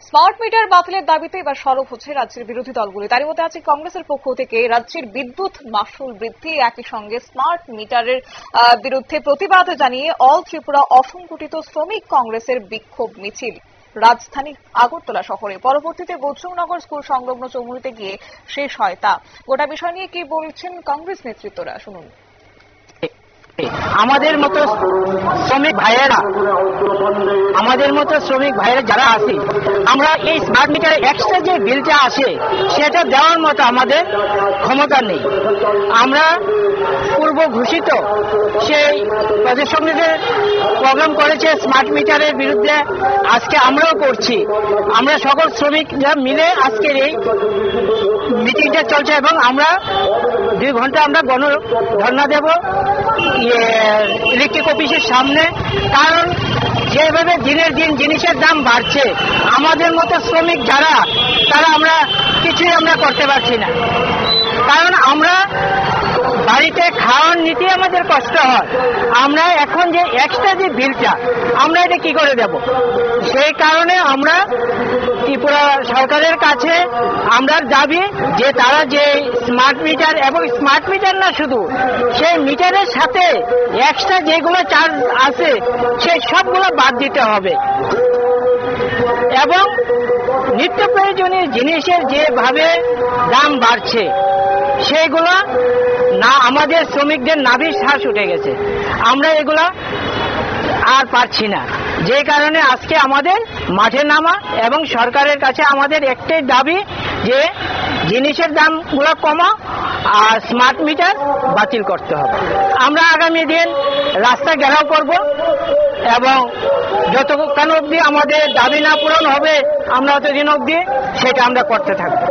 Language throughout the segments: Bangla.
স্মার্ট মিটার বাতিলের দাবিতে এবার সরব হচ্ছে রাজ্যের বিরোধী দলগুলি। তারই মধ্যে আছে কংগ্রেসের পক্ষ থেকে রাজ্যের বিদ্যুৎ মাশুল বৃদ্ধি, একই সঙ্গে স্মার্ট মিটারের বিরুদ্ধে প্রতিবাদ জানিয়ে অল ত্রিপুরা অসংগঠিত শ্রমিক কংগ্রেসের বিক্ষোভ মিছিল রাজধানী আগরতলা শহরে। পরবর্তীতে বজরংনগর স্কুল সংলগ্ন চৌমুহনীতে গিয়ে শেষ হয় তা। গোটা বিষয় নিয়ে কি বলছেন কংগ্রেস নেতৃত্বরা, শুনুন। আমাদের মতো শ্রমিক ভাইয়েরা যারা আছে, আমরা এই স্মার্ট মিটারে এক্সট্রা যে বিলটা আসে সেটা দেওয়ার মতো আমাদের ক্ষমতা নেই। আমরা পূর্ব ঘোষিত সেই প্রদেশ কংগ্রেসের প্রোগ্রাম করেছে স্মার্ট মিটারের বিরুদ্ধে, আজকে আমরাও করছি। আমরা সকল শ্রমিকরা মিলে আজকের এই মিটিংটা চলছে এবং আমরা 2 ঘন্টা আমরা গণধর্ণা দেব ইলেকট্রিক অফিসের সামনে। কারণ যেভাবে দিনের দিন জিনিসের দাম বাড়ছে, আমাদের মতো শ্রমিক যারা তারা আমরা কিছুই করতে পারছি না। কারণ আমরা বাড়িতে খাওয়ার নিতে আমাদের কষ্ট হয়, আমরা এখন যে এক্সট্রা যে বিলটা আমরা এটা কি করে দেব? সেই কারণে আমরা ত্রিপুরা সরকারের কাছে আমরা দাবি যে তারা যে স্মার্ট মিটার এবং স্মার্ট মিটার না শুধু সেই মিটারের সাথে এক্সট্রা যেগুলো চার্জ আছে সেই সবগুলো বাদ দিতে হবে এবং নিত্য প্রয়োজনীয় জিনিসের যেভাবে দাম বাড়ছে সেইগুলো না, আমাদের শ্রমিকদের নাভির শ্বাস উঠে গেছে, আমরা এগুলা আর পারছি না। যে কারণে আজকে আমাদের মাঠে নামা এবং সরকারের কাছে আমাদের একটাই দাবি যে জিনিসের দামগুলো কমা আর স্মার্ট মিটার বাতিল করতে হবে। আমরা আগামী দিন রাস্তা ঘেরাও করব এবং যতক্ষণ অবধি আমাদের দাবি না পূরণ হবে আমরা ততদিন অবধি সেটা আমরা করতে থাকবো।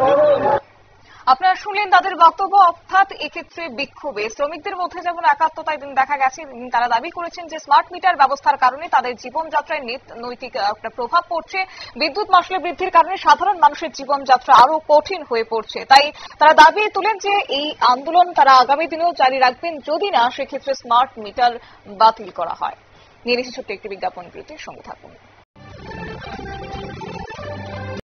আপনারা শুনলেন তাদের বক্তব্য। অর্থাৎ এক্ষেত্রে বিক্ষোভে শ্রমিকদের মধ্যে যেমন একাত্মতা দেখা গেছে, তারা দাবি করেছেন যে স্মার্ট মিটার ব্যবস্থার কারণে তাদের জীবনযাত্রায় নৈতিক একটা প্রভাব পড়ছে, বিদ্যুৎ মাশুল বৃদ্ধির কারণে সাধারণ মানুষের জীবনযাত্রা আরো কঠিন হয়ে পড়ছে। তাই তারা দাবি তুলেন যে এই আন্দোলন তারা আগামী দিনেও জারি রাখবেন যদি না সেক্ষেত্রে স্মার্ট মিটার বাতিল করা হয়। নিয়ে নিচ্ছি ছোট্ট একটি বিজ্ঞাপন বিরতির সঙ্গে থাকুন।